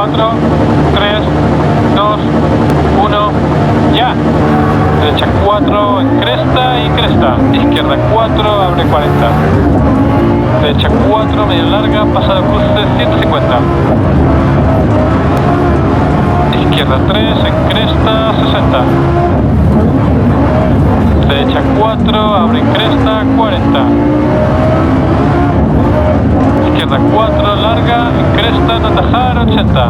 4, 3, 2, 1, ya. Derecha 4 en cresta y cresta. Izquierda 4, abre 40. Derecha 4, media larga, pasado cruce 150. Izquierda 3 en cresta 60. Derecha 4, abre en cresta 40. Izquierda 4, larga, en cresta, no atajar 80.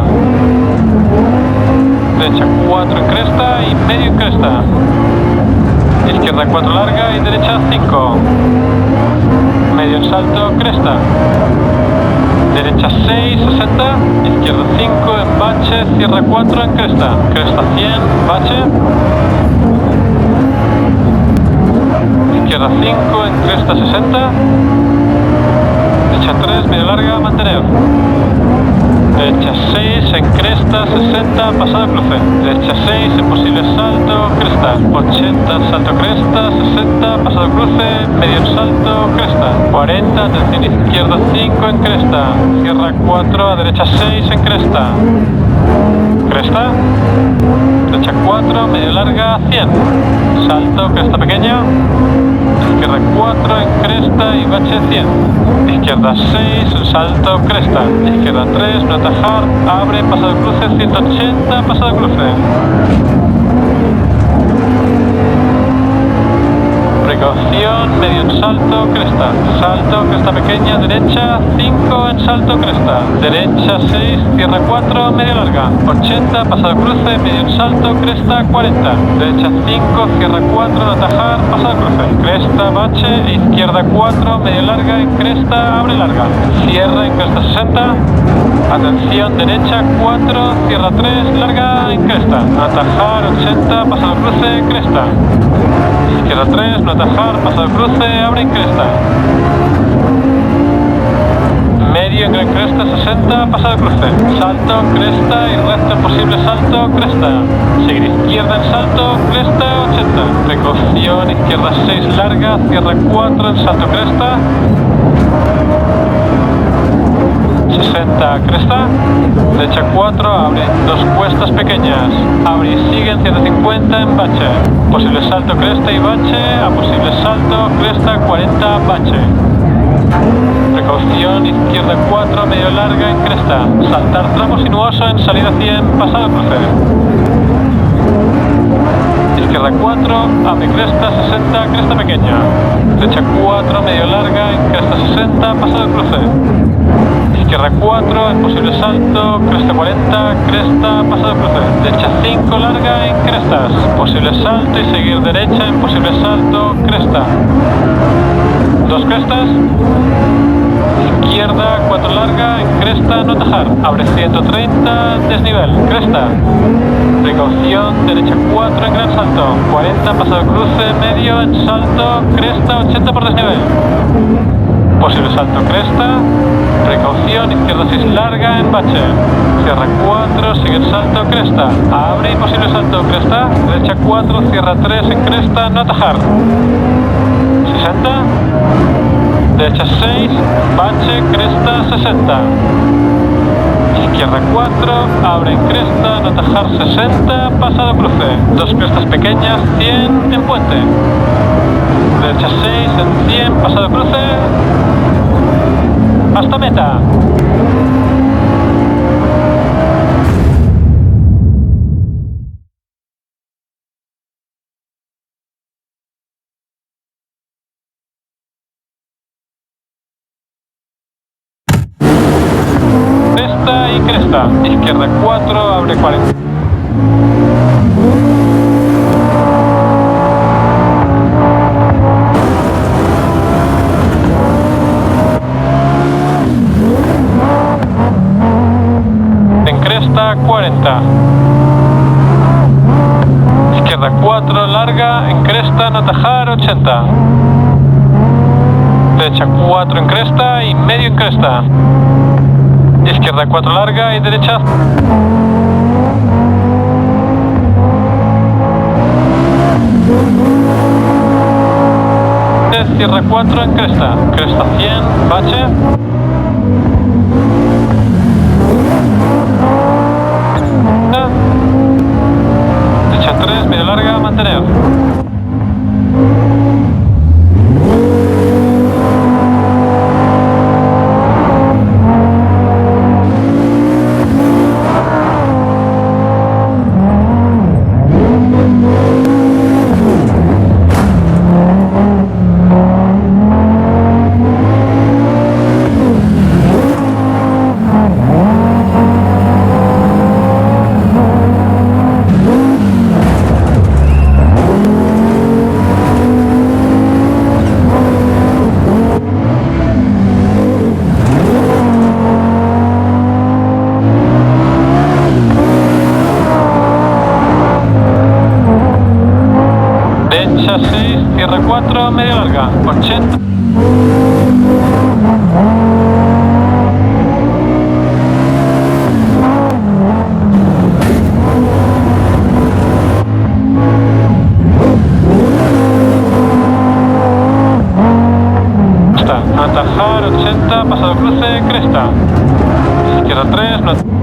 Derecha 4 en cresta y medio en cresta. Izquierda 4 larga y derecha 5. Medio en salto, cresta. Derecha 6, 60. Izquierda 5 en bache, cierra 4 en cresta. Cresta 100, bache. Izquierda 5 en cresta 60. Derecha 3, medio larga, mantener. Derecha 6 en cresta 60, pasado cruce. Derecha 6 en posible salto, cresta. 80, salto cresta, 60, pasado cruce, medio en salto, cresta. 40, atención izquierda 5 en cresta. Cierra 4, a derecha 6 en cresta. Cresta. Derecha 4, medio larga, 100. Salto, cresta pequeña. Izquierda 4 en cresta y bache 100. Izquierda 6 en salto, cresta. Izquierda 3, no atajar, abre, pasado cruce, 180, pasado cruce. Precaución, medio en salto, cresta. Salto, cresta pequeña, derecha 5 en salto, cresta. Derecha 6, cierra 4, medio larga. 80, pasado cruce, medio en salto, cresta 40. Derecha 5, cierra 4, no atajar, pasado cruce. Cresta, bache, izquierda 4, medio larga, en cresta, abre larga. Cierra en cresta 60. Atención, derecha 4, cierra 3, larga en cresta. Atajar 80, pasado cruce, cresta. Izquierda 3, no atajar, pasado cruce, abre en cresta. Medio en gran cresta 60, pasado cruce. Salto, cresta y recto posible salto, cresta. Seguir izquierda en salto, cresta 80. Precaución, izquierda 6 larga, cierra 4 en salto cresta. 60, cresta. Derecha 4, abre. 2 cuestas pequeñas. Abre y sigue en 150 en bache. Posible salto, cresta y bache. A posible salto, cresta 40, bache. Precaución, izquierda 4, medio larga en cresta. Saltar tramo sinuoso en salida 100, pasado cruce. Izquierda 4, abre cresta 60, cresta pequeña. Derecha 4, medio larga en cresta 60, pasado cruce. Izquierda 4, en posible salto, cresta 40, cresta, pasado cruce. Derecha 5, larga en crestas. Posible salto y seguir derecha en posible salto, cresta. 2 crestas. Izquierda 4 larga en cresta, no atajar. Abre 130, desnivel, cresta. Precaución, derecha 4 en gran salto. 40, pasado cruce, medio en salto, cresta, 80 por desnivel. Posible salto, cresta. Precaución, izquierda 6 larga en bache. Cierra 4, sigue el salto, cresta. Abre y posible salto, cresta. Derecha 4, cierra 3 en cresta, no atajar. 60. Derecha 6, bache, cresta 60. Izquierda 4, abre en cresta, no atajar 60, pasado cruce. 2 crestas pequeñas, 100 en puente. Derecha 6 en 100, pasado cruce. Hasta meta. Cresta y cresta. Izquierda 4, abre 40. En cresta 40. Izquierda 4, larga, en cresta, no atajar 80. Derecha 4 en cresta y medio en cresta. Izquierda 4 larga y derecha. Cierra 4 en cresta. Cresta 100, bache. Derecha 6, cierra 4, media larga, 80. Atajar 80, pasado cruce, cresta. Izquierda 3, no.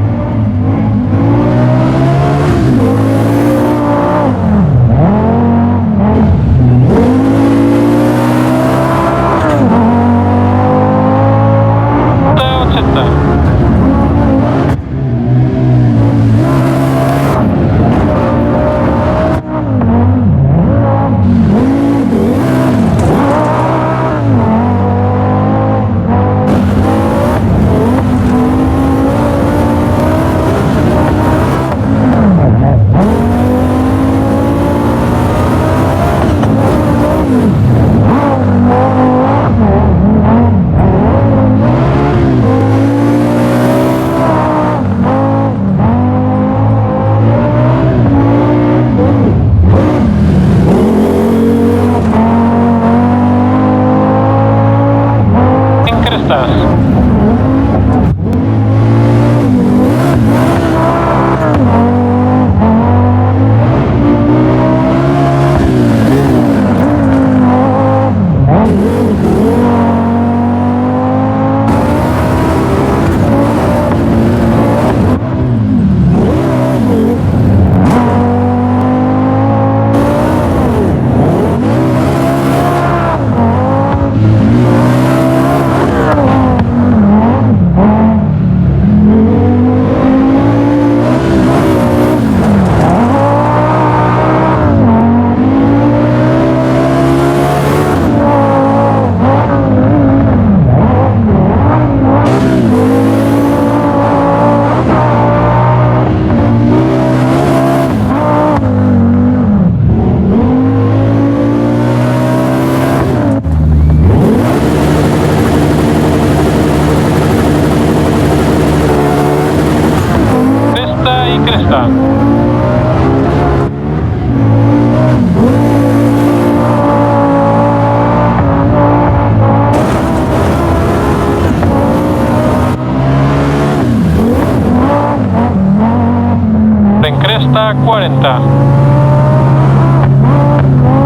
En cresta 40.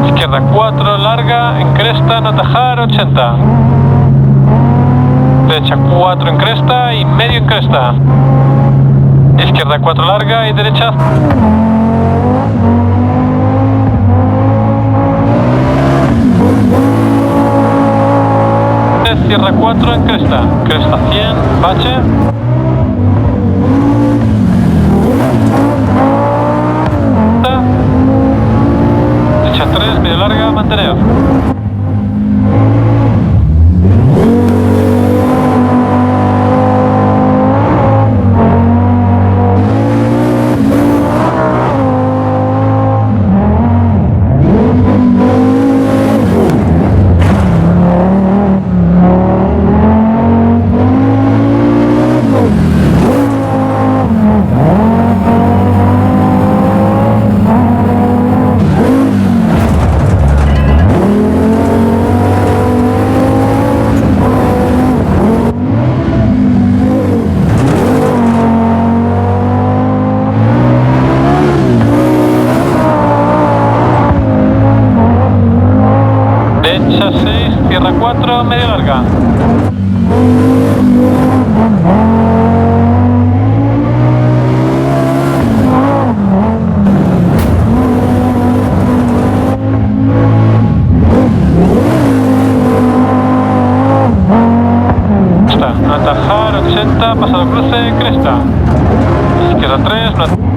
Izquierda 4, larga, en cresta, no atajar 80. Derecha 4 en cresta y medio en cresta. Izquierda 4 larga y derecha. Cierra 4 en cresta. Cresta 100, bache. Derecha 3, medio larga, mantener. Derecha 6, cierra 4, media larga. Atajar 80, pasado cruce, cresta. Izquierda 3, no.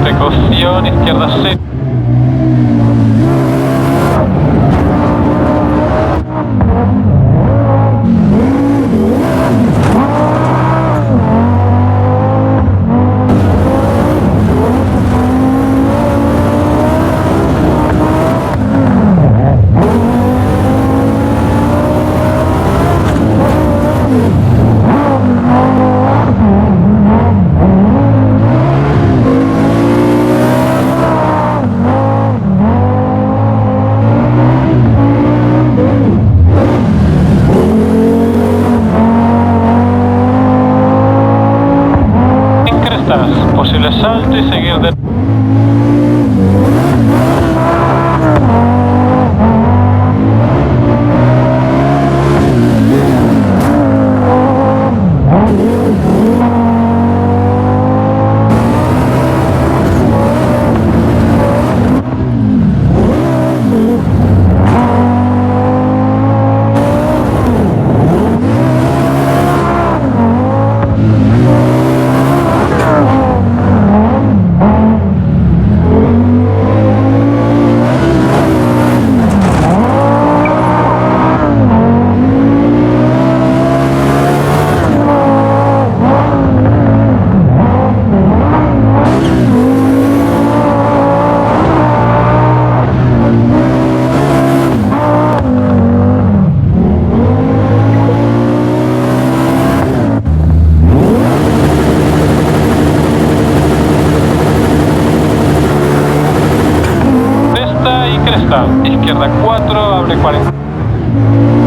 Precaución, izquierda 6. seguir de... Izquierda 4, abre 40.